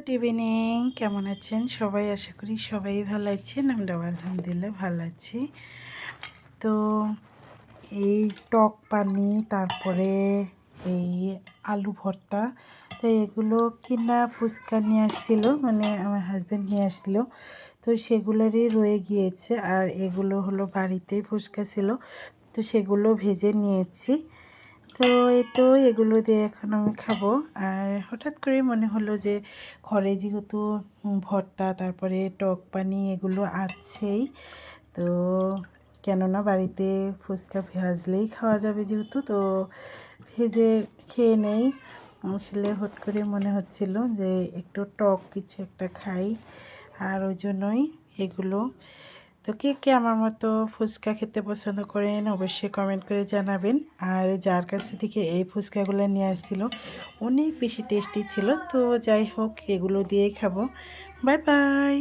Good evening, কেমন আছেন সবাই? আশা করি সবাই ভালো আছেন। আমরাও আলহামদুলিল্লাহ ভালো আছি। তো এই টক পানি, তারপরে এই আলু ভর্তা, তো এগুলো কিনা ফুচকা নিয়ে আসছিল, মানে আমার হাজব্যান্ড নিয়ে আসছিল। তো সেগুলোরই রয়ে গিয়েছে, আর এগুলো হলো বাড়িতেই ফুচকা ছিল, তো সেগুলো ভেজে নিয়েছি। তো এই তো এগুলো দিয়ে এখন আমি খাবো। আর হঠাৎ করে মনে হলো যে ঘরে যেহেতু ভর্তা, তারপরে টক পানি এগুলো আছেই, তো কেননা বাড়িতে ফুচকা ভাজলেই খাওয়া যাবে যেহেতু, তো ভেজে খেয়ে নেই। আসলে হট করে মনে হচ্ছিল যে একটু টক কিছু একটা খাই, আর ওই জন্যই এগুলো। তো কে কে আমার মতো ফুচকা খেতে পছন্দ করেন অবশ্যই কমেন্ট করে জানাবেন। আর যার কাছ থেকে এই ফুচকাগুলো নিয়ে আসছিল অনেক বেশি টেস্টি ছিল। তো যাই হোক, এগুলো দিয়েই খাবো। Bye bye.